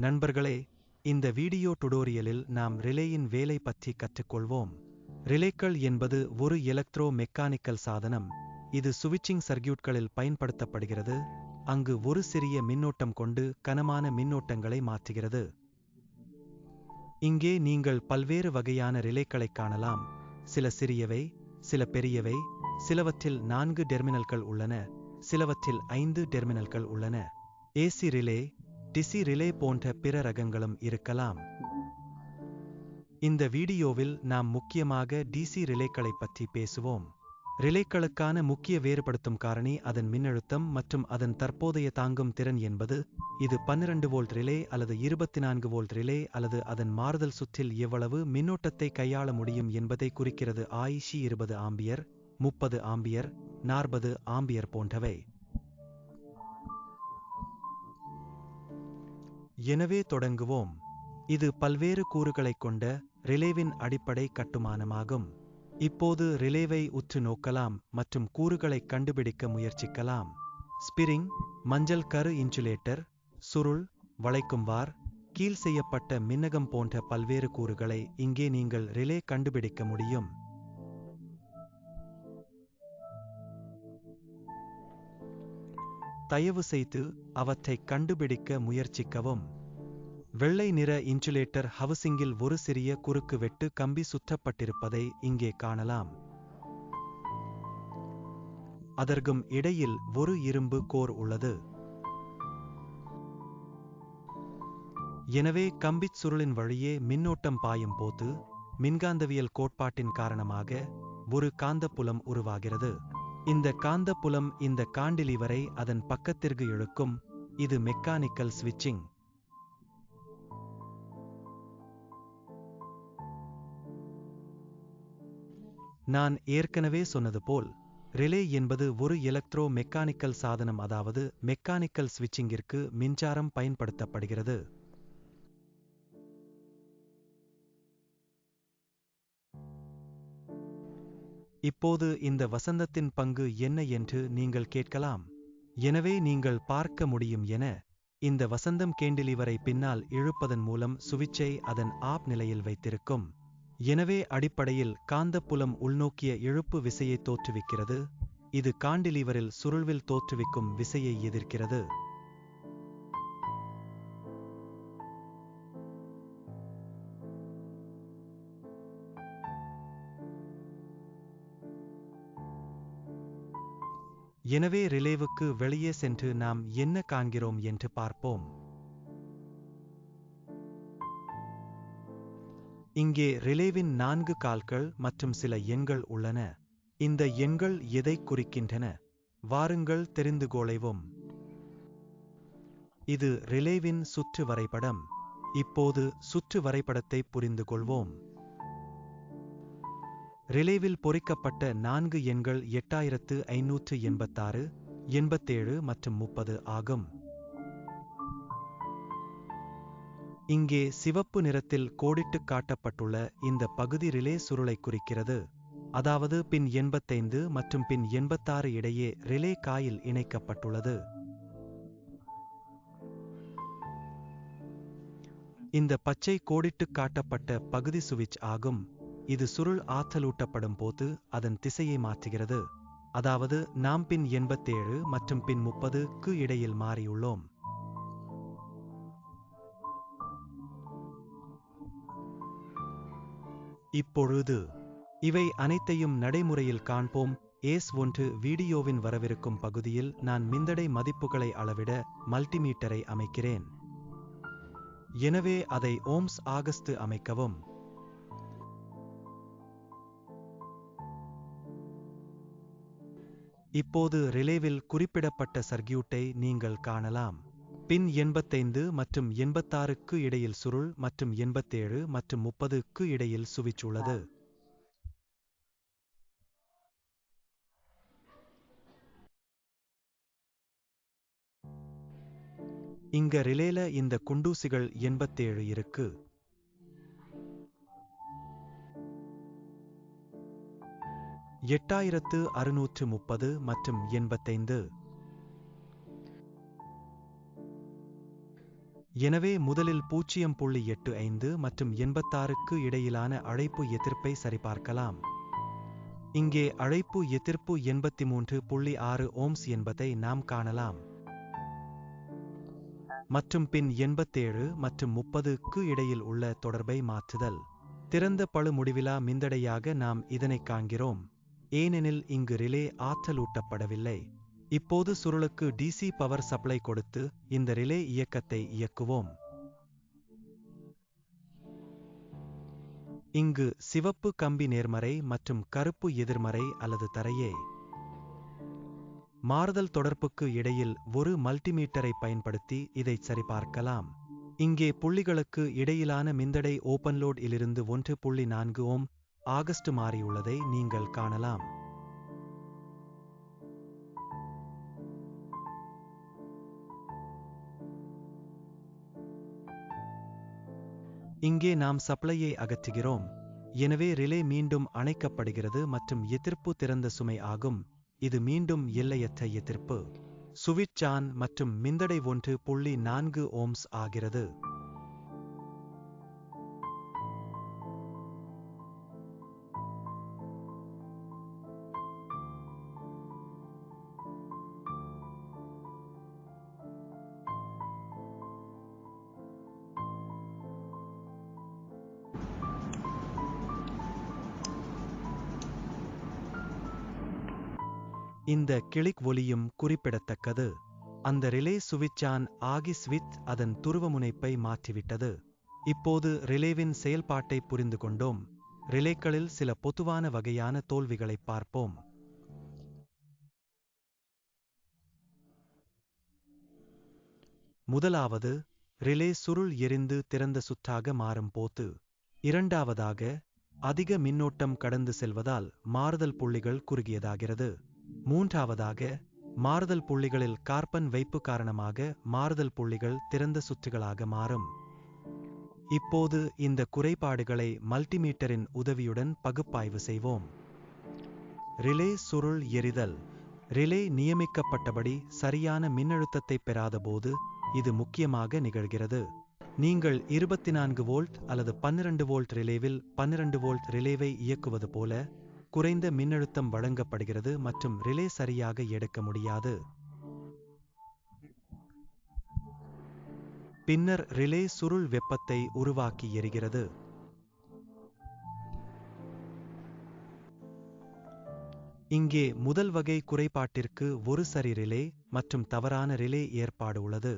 நண்பர்களே, இந்த வீடியோ டுடோரியலில் நாம் ரிலேயின் வேலை பற்றி கற்றுக்கொள்வோம். ரிலேக்கள் என்பது ஒரு எலக்ட்ரோ மெக்கானிக்கல் சாதனம். இது சுவிட்சிங் சர்க்யூட்களில் பயன்படுத்தப்படுகிறது, அங்கு ஒரு சிறிய மின்னோட்டம் கொண்டு கனமான மின்னோட்டங்களை மாற்றுகிறது. இங்கே நீங்கள் பல்வேறு வகையான ரிலேக்களைக் காணலாம். சில சிறியவை, சில பெரியவை, சிலவற்றில் 4 டெர்மினல்கள் உள்ளன, சிலவற்றில் 5 டெர்மினல்கள் உள்ளன. ஏசி ரிலே, டிசி ரிலே போன்ற பிற ரகங்களும் இருக்கலாம். இந்த வீடியோவில் நாம் முக்கியமாக டிசி ரிலேக்களைப் பற்றி பேசுவோம். ரிலேக்களுக்கான முக்கிய வேறுபடுத்தும் காரணி அதன் மின்னழுத்தம் மற்றும் அதன் தற்போதைய தாங்கும் திறன் என்பது. இது 12 வோல்ட் ரிலே அல்லது 24 வோல்ட் ரிலே அல்லது அதன் மாறுதல் சுற்றில் எவ்வளவு மின்னோட்டத்தை கையாள முடியும் என்பதை குறிக்கிறது. ஆயிஷி 20 ஆம்பியர், 30 ஆம்பியர், 40 ஆம்பியர் போன்றவை. எனவே தொடங்குவோம். இது பல்வேறு கூறுகளைக் கொண்ட ரிலேவின் அடிப்படை கட்டுமானமாகும். இப்போது ரிலேவை உற்று நோக்கலாம் மற்றும் கூறுகளைக் கண்டுபிடிக்க முயற்சிக்கலாம். ஸ்பிரிங், மஞ்சள் கரு இன்சுலேட்டர், சுருள், வளைக்கும் வார், கீல் செய்யப்பட்ட மின்னகம் போன்ற பல்வேறு கூறுகளை இங்கே நீங்கள் ரிலே கண்டுபிடிக்க முடியும். தயவு செய்து அவற்றை கண்டுபிடிக்க முயற்சிக்கவும். வெள்ளை நிற இன்சுலேட்டர் ஹவுசிங்கில் ஒரு சிறிய குறுக்கு வெட்டு கம்பி சுற்றப்பட்டிருப்பதை இங்கே காணலாம். அதற்கும் இடையில் ஒரு இரும்பு கோர் உள்ளது. எனவே கம்பிச் சுருளின் வழியே மின்னோட்டம் பாயும் போது மின்காந்தவியல் கோட்பாட்டின் காரணமாக ஒரு காந்தப்புலம் உருவாகிறது. இந்த காந்தப்புலம் இந்த காண்டிலீவரை அதன் பக்கத்திற்கு இழுக்கும். இது மெக்கானிக்கல் ஸ்விட்சிங். நான் ஏற்கனவே சொன்னது போல், ரிலே என்பது ஒரு எலக்ட்ரோ மெக்கானிக்கல் சாதனம், அதாவது மெக்கானிக்கல் ஸ்விட்சிங்கிற்கு மின்சாரம் பயன்படுத்தப்படுகிறது. இப்போது இந்த வசந்தத்தின் பங்கு என்ன என்று நீங்கள் கேட்கலாம். எனவே நீங்கள் பார்க்க முடியும் என, இந்த வசந்தம் கேண்டிலீவரை பின்னால் இழுப்பதன் மூலம் சுவிட்சை அதன் ஆப் நிலையில் வைத்திருக்கும். எனவே அடிப்படையில் காந்தப்புலம் உள்நோக்கிய இழுப்பு விசையை தோற்றுவிக்கிறது. இது காண்டிலீவரில் சுருள்வில் தோற்றுவிக்கும் விசையை எதிர்க்கிறது. எனவே ரிலேவுக்கு வெளியே சென்று நாம் என்ன காண்கிறோம் என்று பார்ப்போம். இங்கே ரிலேவின் 4 கால்கள் மற்றும் சில எண்கள் உள்ளன. இந்த எண்கள் எதை குறிக்கின்றன? வாருங்கள் தெரிந்து கொள்வோம். இது ரிலேவின் சுற்று வரைபடம். இப்போது சுற்று வரைபடத்தை புரிந்து கொள்வோம். ரிலேவில் பொறிக்கப்பட்ட 4 எண்கள் 8586, 87 மற்றும் 30 ஆகும். இங்கே சிவப்பு நிறத்தில் கோடிட்டுக் காட்டப்பட்டுள்ள இந்த பகுதி ரிலே சுருளை குறிக்கிறது. அதாவது பின் 85 மற்றும் பின் 86 இடையே ரிலே காயில் இணைக்கப்பட்டுள்ளது. இந்த பச்சை கோடிட்டுக் காட்டப்பட்ட பகுதி சுவிட்ச் ஆகும். இது சுருள் ஆற்றலூட்டப்படும் போது அதன் திசையை மாற்றுகிறது. அதாவது நாம் பின் 87 மற்றும் பின் 30க்கு இடையில் மாறியுள்ளோம். இப்பொழுது இவை அனைத்தையும் நடைமுறையில் காண்போம். S1 வீடியோவின் வரவிருக்கும் பகுதியில் நான் மின்தடை மதிப்புகளை அளவிட மல்டிமீட்டரை அமைக்கிறேன். எனவே அதை ஓம்ஸ் ஆகஸ்து அமைக்கவும். இப்போது ரிலேவில் குறிப்பிடப்பட்ட சர்க்யூட்டை நீங்கள் காணலாம். பின் 85 மற்றும் 86க்கு இடையில் சுருள் மற்றும் 87 மற்றும் 30க்கு இடையில் சுவிட்ச் உள்ளது. இங்க ரிலேல இந்த குண்டூசிகள் 87 இருக்கு. – 8630 மற்றும் 85. எனவே முதலில் 0.85 மற்றும் 86க்கு இடையிலான அழைப்பு எதிர்ப்பை சரிபார்க்கலாம். இங்கே அழைப்பு எதிர்ப்பு 83.6 ஓம்ஸ் என்பதை நாம் காணலாம். மற்றும் பின் 87 மற்றும் 30க்கு இடையில் உள்ள தொடர்பை மாற்றுதல். திறந்த பளு முடிவிலா மின்தடையாக நாம் இதனைக் காண்கிறோம், ஏனெனில் இங்கு ரிலே ஆற்றலூட்டப்படவில்லை. இப்போது சுருளுக்கு டிசி பவர் சப்ளை கொடுத்து இந்த ரிலே இயக்கத்தை இயக்குவோம். இங்கு சிவப்பு கம்பி நேர்மறை மற்றும் கருப்பு எதிர்மறை அல்லது தரையே. மாறுதல் தொடர்புக்கு இடையில் ஒரு மல்டிமீட்டரை பயன்படுத்தி இதைச் சரிபார்க்கலாம். இங்கே புள்ளிகளுக்கு இடையிலான மின்தடை ஓபன்லோட் இலிருந்து 1.4 ஓம் ஆகஸ்ட் மாறியுள்ளதை நீங்கள் காணலாம். இங்கே நாம் சப்ளையை அகற்றுகிறோம், எனவே ரிலே மீண்டும் அணைக்கப்படுகிறது மற்றும் எதிர்ப்பு திறந்த சுமை ஆகும். இது மீண்டும் எல்லையற்ற எதிர்ப்பு. சுவிட்ச் ஆன் மற்றும் மின்தடை 1.4 ஓம்ஸ் ஆகிறது. இந்த கிளிக் ஒலியும் குறிப்பிடத்தக்கது. அந்த ரிலே சுவிட்ச் ஆன் ஆகி ஸ்விட்ச் அதன் துருவமுனைப்பை மாற்றிவிட்டது. இப்போது ரிலேவின் செயல்பாட்டை புரிந்து கொண்டோம். ரிலேக்களில் சில பொதுவான வகையான தோல்விகளைப் பார்ப்போம். முதலாவது, ரிலே சுருள் எரிந்து திறந்த சுற்றாக மாறும் போது. இரண்டாவதாக, அதிக மின்னோட்டம் கடந்து செல்வதால் மாறுதல் புள்ளிகள் குறுகியதாகிறது. மூன்றாவதாக, மாறுதல் புள்ளிகளில் கார்பன் வைப்பு காரணமாக மாறுதல் புள்ளிகள் திறந்த சுற்றுகளாக மாறும். இப்போது இந்த குறைபாடுகளை மல்டிமீட்டரின் உதவியுடன் பகுப்பாய்வு செய்வோம். ரிலே சுருள் எரிதல். ரிலே நியமிக்கப்பட்டபடி சரியான மின்னழுத்தத்தை பெறாதபோது இது முக்கியமாக நிகழ்கிறது. நீங்கள் 24 வோல்ட் அல்லது 12 வோல்ட் ரிலேவில் 12 வோல்ட் ரிலேவை இயக்குவது போல குறைந்த மின்னழுத்தம் வழங்கப்படுகிறது மற்றும் ரிலே சரியாக எடுக்க முடியாது. பின்னர் ரிலே சுருள் வெப்பத்தை உருவாக்கி எரிகிறது. இங்கே முதல் வகை குறைபாட்டிற்கு ஒரு சரி ரிலே மற்றும் தவறான ரிலே ஏற்பாடு உள்ளது.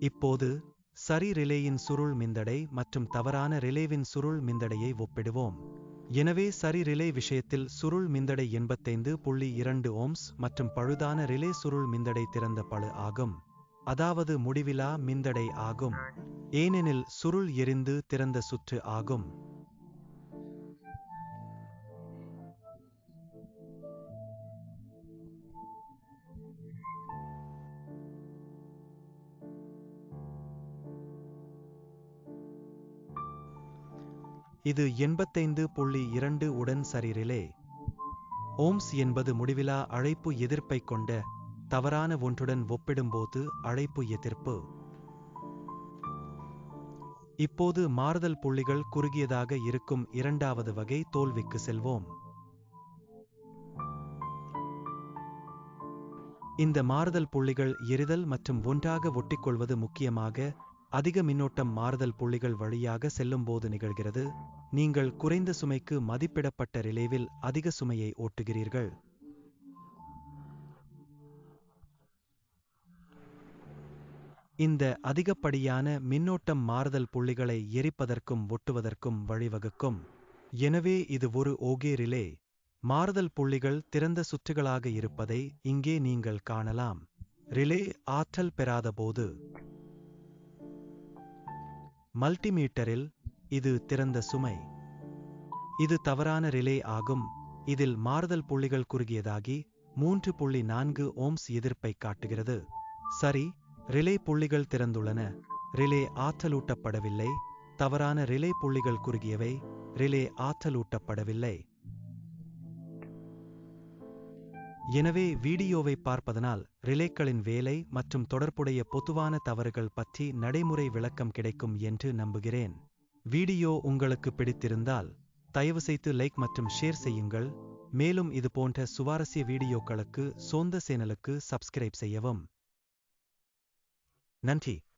இப்போது சரி ரிலேயின் சுருள் மின்தடை மற்றும் தவறான ரிலேவின் சுருள் மின்தடையை ஒப்பிடுவோம். எனவே சரி ரிலே விஷயத்தில் சுருள் மின்தடை 85.2 ஓம்ஸ் மற்றும் பழுதான ரிலே சுருள் மின்தடை திறந்த பளு ஆகும், அதாவது முடிவிலா மின்தடை ஆகும், ஏனெனில் சுருள் எரிந்து திறந்த சுற்று ஆகும். இது 85.2 உடன் சரி ரிலே. ஓம்ஸ் என்பது முடிவிலா அழைப்பு எதிர்ப்பைக் கொண்ட தவறான ஒன்றுடன் ஒப்பிடும்போது அழைப்பு எதிர்ப்பு. இப்போது மாறுதல் புள்ளிகள் குறுகியதாக இருக்கும் இரண்டாவது வகை தோல்விக்கு செல்வோம். இந்த மாறுதல் புள்ளிகள் எரிதல் மற்றும் ஒன்றாக ஒட்டிக்கொள்வது முக்கியமாக அதிக மின்னோட்டம் மாறுதல் புள்ளிகள் வழியாக செல்லும்போது நிகழ்கிறது. நீங்கள் குறைந்த சுமைக்கு மதிப்பிடப்பட்ட ரிலேவில் அதிக சுமையை ஓட்டுகிறீர்கள். இந்த அதிகப்படியான மின்னோட்டம் மாறுதல் புள்ளிகளை எரிப்பதற்கும் ஒட்டுவதற்கும் வழிவகுக்கும். எனவே இது ஒரு ஓகே ரிலே. மாறுதல் புள்ளிகள் திறந்த சுற்றுகளாக இருப்பதை இங்கே நீங்கள் காணலாம். ரிலே ஆற்றல் பெறாதபோது. மல்டிமீட்டரில் இது திறந்த சுமை. இது தவறான ரிலே ஆகும், இதில் மாறுதல் புள்ளிகள் குறுகியதாகி 3.4 ஓம்ஸ் எதிர்ப்பை காட்டுகிறது. சரி, ரிலே புள்ளிகள் திறந்துள்ளன, ரிலே ஆற்றலூட்டப்படவில்லை. தவறான ரிலே புள்ளிகள் குறுகியவை, ரிலே ஆற்றலூட்டப்படவில்லை. எனவே வீடியோவை பார்ப்பதனால் ரிலேக்களின் வேலை மற்றும் தொடர்புடைய பொதுவான தவறுகள் பற்றி நடைமுறை விளக்கம் கிடைக்கும் என்று நம்புகிறேன். வீடியோ உங்களுக்கு பிடித்திருந்தால் தயவுசெய்து லைக் மற்றும் ஷேர் செய்யுங்கள். மேலும் இது போன்ற சுவாரஸ்ய வீடியோக்களுக்கு சொந்த சேனலுக்கு சப்ஸ்கிரைப் செய்யவும். நன்றி.